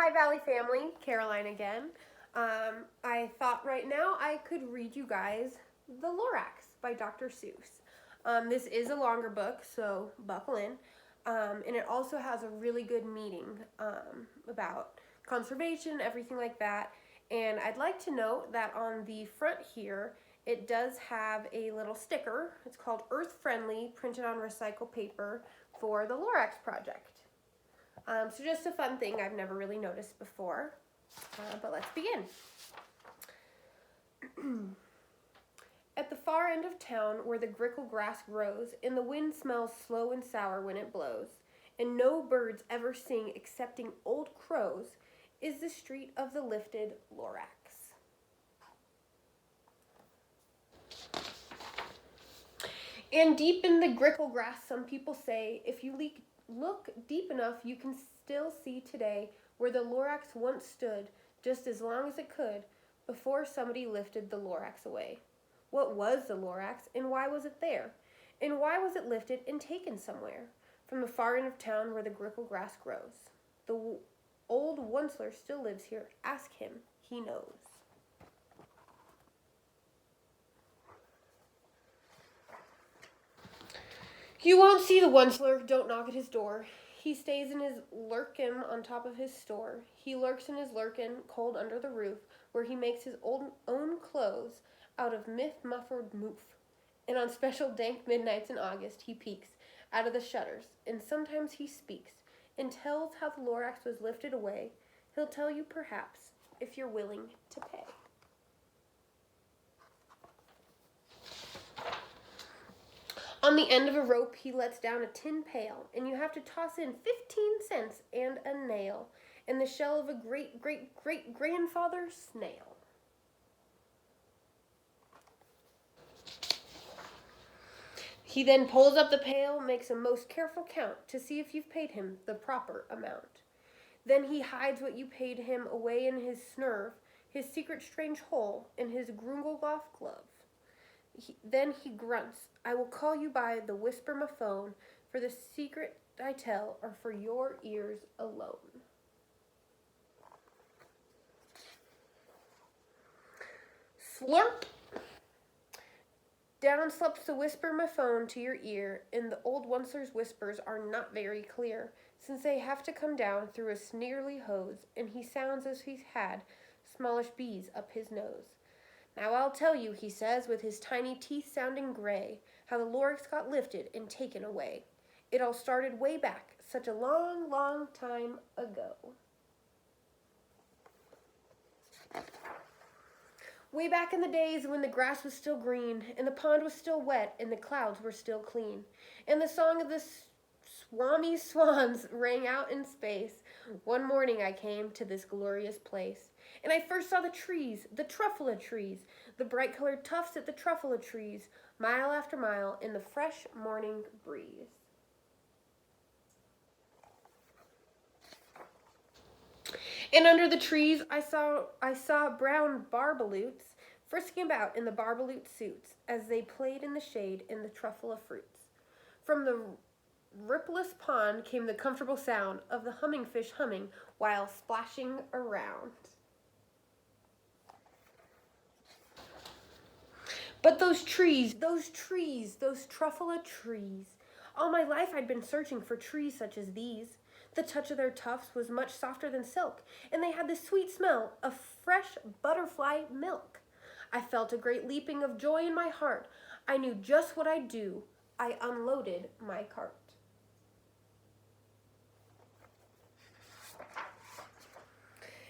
Hi Valley family, Caroline again. I thought right now I could read you guys The Lorax by Dr. Seuss. This is a longer book, so buckle in. And it also has a really good meaning about conservation, everything like that. And I'd like to note that on the front here, it does have a little sticker. It's called Earth Friendly, printed on recycled paper for the Lorax project. So just a fun thing I've never really noticed before, but let's begin. At the far end of town where the grickle grass grows and the wind smells slow and sour when it blows, and no birds ever sing excepting old crows, is the street of the lifted Lorax. And deep in the grickle grass, some people say, if you look deep enough, you can still see today where the Lorax once stood, just as long as it could, before somebody lifted the Lorax away. What was the Lorax, and why was it there? And why was it lifted and taken somewhere? From the far end of town where the grickle grass grows. The old Onceler still lives here. Ask him. He knows. You won't see the Onceler, don't knock at his door. He stays in his lurkin on top of his store. He lurks in his lurkin, cold under the roof, where he makes his own clothes out of muffled moof. And on special dank midnights in August, he peeks out of the shutters, and sometimes he speaks, and tells how the Lorax was lifted away. He'll tell you perhaps, if you're willing to pay. On the end of a rope, he lets down a tin pail, and you have to toss in 15 cents and a nail, and the shell of a great-great-great-grandfather snail. He then pulls up the pail, makes a most careful count to see if you've paid him the proper amount. Then he hides what you paid him away in his snurve, his secret strange hole, in his grunglegoff glove. Then he grunts, I will call you by the whisper my phone, for the secret I tell are for your ears alone. Slurp! Down slips the whisper my phone to your ear, and the old Onceler's whispers are not very clear, since they have to come down through a sneerly hose, and he sounds as if he's had smallish bees up his nose. Now I'll tell you, he says, with his tiny teeth sounding gray, how the Lorax got lifted and taken away. It all started way back, such a long, long time ago. Way back in the days when the grass was still green, and the pond was still wet, and the clouds were still clean, and the song of the swami swans rang out in space, one morning I came to this glorious place. And I first saw the trees, the truffula trees, the bright-colored tufts at the truffula trees, mile after mile in the fresh morning breeze. And under the trees I saw brown barbaloots frisking about in the barbaloot suits as they played in the shade in the truffula fruits. From the rippleless pond came the comfortable sound of the humming fish humming while splashing around. But those trees, those truffula trees. All my life I'd been searching for trees such as these. The touch of their tufts was much softer than silk, and they had the sweet smell of fresh butterfly milk. I felt a great leaping of joy in my heart. I knew just what I'd do. I unloaded my cart.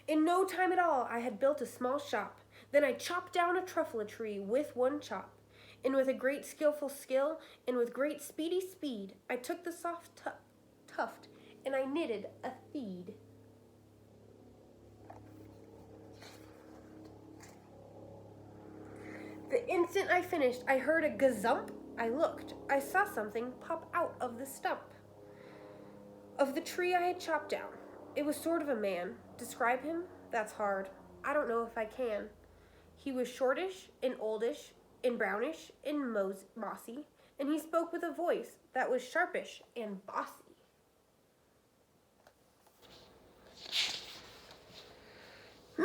In no time at all, I had built a small shop. Then I chopped down a truffula tree with one chop. And with a great skillful skill, and with great speedy speed, I took the soft tuft, and I knitted a feed. The instant I finished, I heard a gazump. I looked. I saw something pop out of the stump of the tree I had chopped down. It was sort of a man. Describe him? That's hard. I don't know if I can. He was shortish and oldish and brownish and mossy, and he spoke with a voice that was sharpish and bossy.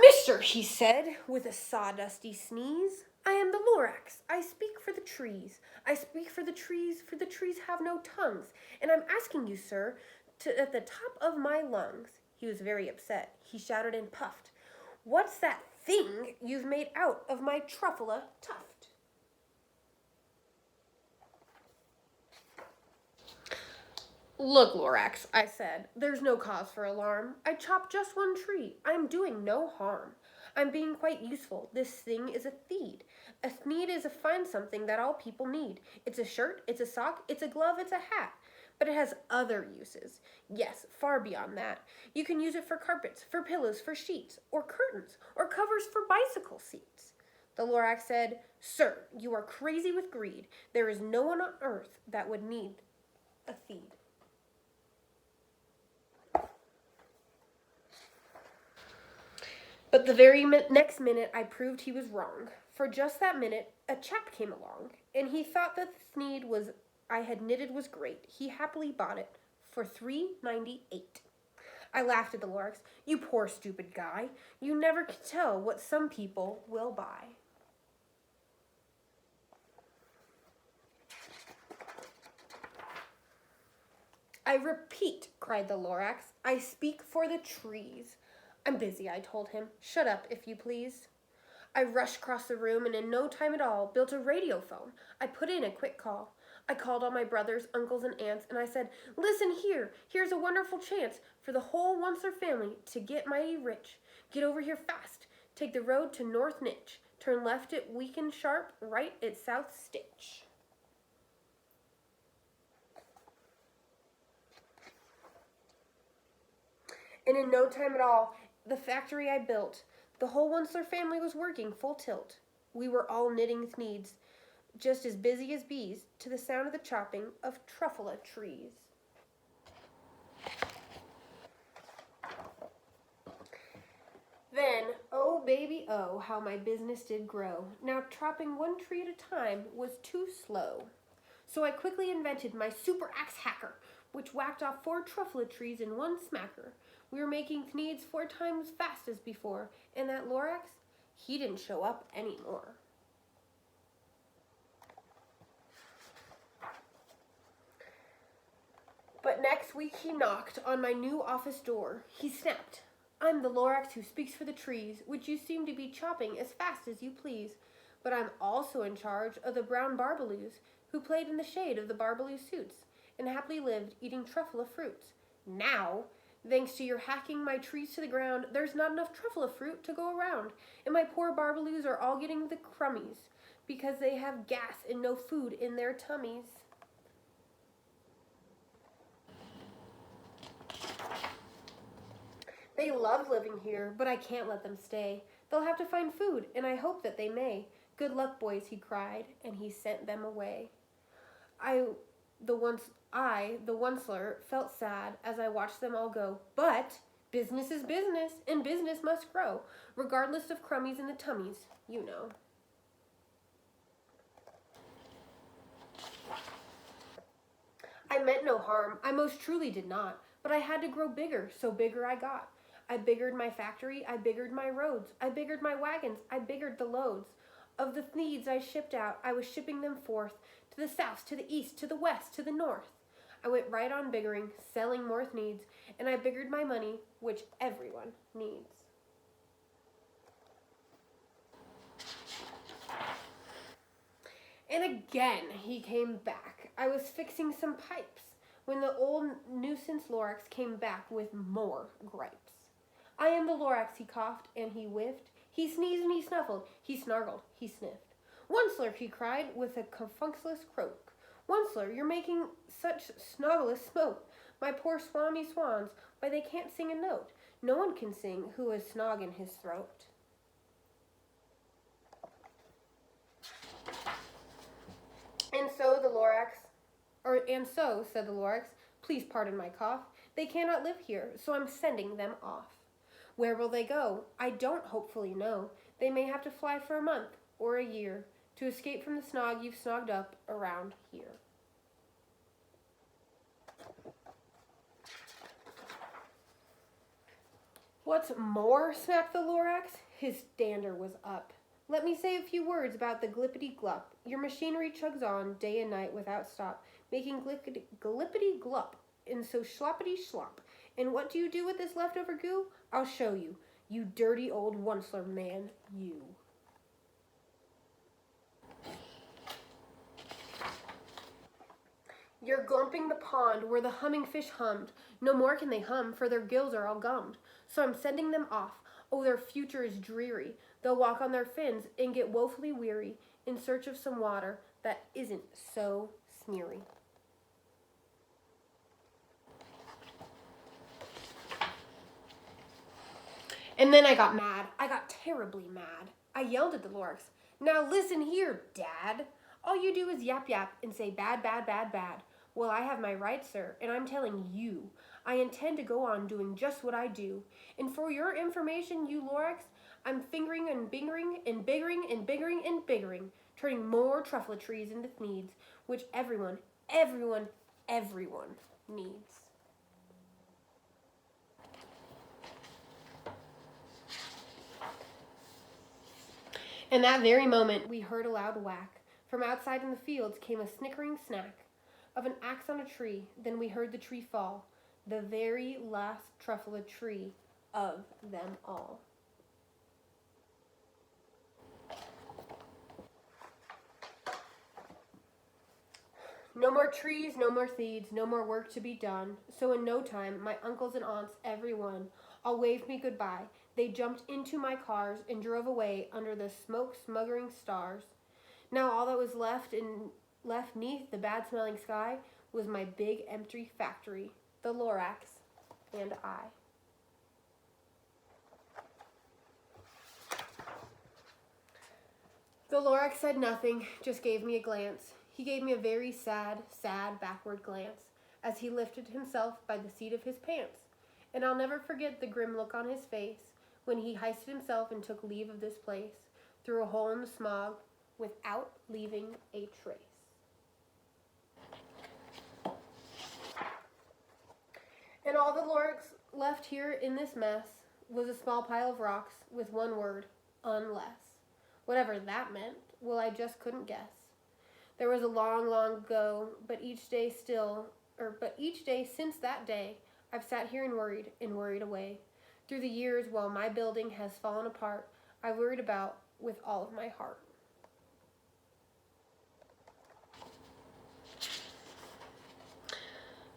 Mister, he said, with a sawdusty sneeze, I am the Lorax. I speak for the trees. I speak for the trees have no tongues. And I'm asking you, sir, at the top of my lungs. He was very upset. He shouted and puffed. What's that thing you've made out of my truffula tuft? Look, Lorax, I said, there's no cause for alarm. I chopped just one tree. I'm doing no harm. I'm being quite useful. This thing is a thneed. A thneed is a fine something that all people need. It's a shirt, it's a sock, it's a glove, it's a hat. But it has other uses. Yes, far beyond that. You can use it for carpets, for pillows, for sheets, or curtains, or covers for bicycle seats. The Lorax said, Sir, you are crazy with greed. There is no one on earth that would need a thneed. But the very next minute I proved he was wrong. For just that minute, a chap came along, and he thought that the thneed I had knitted was great. He happily bought it for $3.98. I laughed at the Lorax. You poor stupid guy. You never can tell what some people will buy. I repeat, cried the Lorax, I speak for the trees. I'm busy, I told him. Shut up, if you please. I rushed across the room and in no time at all built a radio phone. I put in a quick call. I called all my brothers, uncles, and aunts, and I said, Listen here, here's a wonderful chance for the whole Onceler family to get mighty rich. Get over here fast. Take the road to North Nitch. Turn left at Weaken Sharp, right at South Stitch. And in no time at all, the factory I built, the whole Onceler family was working full tilt. We were all knitting thneeds, just as busy as bees, to the sound of the chopping of truffula trees. Then, oh baby, oh, how my business did grow. Now chopping one tree at a time was too slow. So I quickly invented my super axe hacker, which whacked off 4 truffula trees in one smacker. We were making thneeds 4 times fast as before, and that Lorax, he didn't show up anymore. But next week he knocked on my new office door. He snapped, I'm the Lorax who speaks for the trees, which you seem to be chopping as fast as you please. But I'm also in charge of the brown barbaloos, who played in the shade of the barbaloo suits, and happily lived eating truffula fruits. Now, thanks to your hacking my trees to the ground, there's not enough truffula fruit to go around, and my poor barbaloos are all getting the crummies, because they have gas and no food in their tummies. They love living here, but I can't let them stay. They'll have to find food, and I hope that they may. Good luck, boys, he cried, and he sent them away. The Onceler, felt sad as I watched them all go. But business is business, and business must grow, regardless of crummies in the tummies, you know. I meant no harm. I most truly did not. But I had to grow bigger, so bigger I got. I biggered my factory, I biggered my roads, I biggered my wagons, I biggered the loads. Of the thneeds I shipped out, I was shipping them forth, to the south, to the east, to the west, to the north. I went right on biggering, selling more thneeds, and I biggered my money, which everyone needs. And again he came back. I was fixing some pipes when the old nuisance Lorax came back with more gripes. I am the Lorax, he coughed and he whiffed. He sneezed and he snuffled. He snargled. He sniffed. Onceler, he cried with a confunctious croak. Onceler, you're making such snoggless smoke. My poor swami swans, why they can't sing a note. No one can sing who has snog in his throat. And so, said the Lorax, please pardon my cough. They cannot live here, so I'm sending them off. Where will they go? I don't hopefully know. They may have to fly for a month or a year to escape from the snog you've snogged up around here. What's more, snapped the Lorax, his dander was up. Let me say a few words about the glippity glup. Your machinery chugs on day and night without stop, making glippity glup and so sloppity slop. And what do you do with this leftover goo? I'll show you. You dirty old Onceler man, you. You're glumping the pond where the humming fish hummed. No more can they hum, for their gills are all gummed. So I'm sending them off. Oh, their future is dreary. They'll walk on their fins and get woefully weary in search of some water that isn't so smeary. And then I got mad. I got terribly mad. I yelled at the Lorax. Now listen here, Dad. All you do is yap yap and say bad, bad, bad, bad. Well, I have my rights, sir, and I'm telling you, I intend to go on doing just what I do. And for your information, you Lorax, I'm fingering and bingering and biggering and biggering and biggering, turning more truffle trees into needs, which everyone needs. In that very moment, we heard a loud whack. From outside in the fields came a snickering snack of an axe on a tree. Then we heard the tree fall, the very last truffle tree of them all. No more trees, no more seeds, no more work to be done. So in no time, my uncles and aunts, everyone, all waved me goodbye. They jumped into my cars and drove away under the smoke-smothering stars. Now all that was left neath the bad-smelling sky was my big empty factory, the Lorax, and I. The Lorax said nothing, just gave me a glance. He gave me a very sad, sad backward glance as he lifted himself by the seat of his pants. And I'll never forget the grim look on his face when he hoisted himself and took leave of this place through a hole in the smog without leaving a trace. And all the Lorax left here in this mess was a small pile of rocks with one word, unless. Whatever that meant, well, I just couldn't guess. There was a long, long ago, but each day since that day, I've sat here and worried away. Through the years, while my building has fallen apart, I worried about with all of my heart.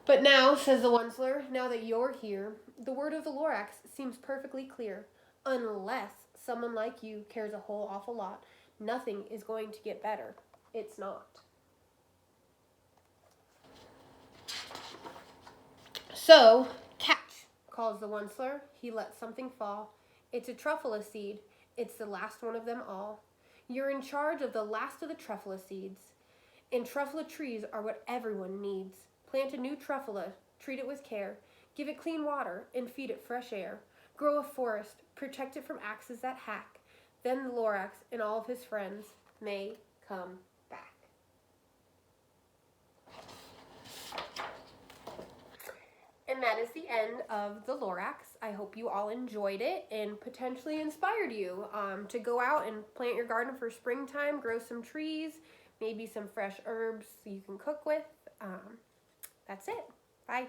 But now, says the Onceler, now that you're here, the word of the Lorax seems perfectly clear. Unless someone like you cares a whole awful lot, nothing is going to get better. It's not. So, catch, calls the Onceler. He lets something fall. It's a truffle seed. It's the last one of them all. You're in charge of the last of the truffle seeds. And truffle trees are what everyone needs. Plant a new truffle, treat it with care, give it clean water, and feed it fresh air. Grow a forest, protect it from axes that hack. Then the Lorax and all of his friends may come back. And that is the end of the Lorax. I hope you all enjoyed it and potentially inspired you to go out and plant your garden for springtime, grow some trees, maybe some fresh herbs you can cook with. That's it. Bye.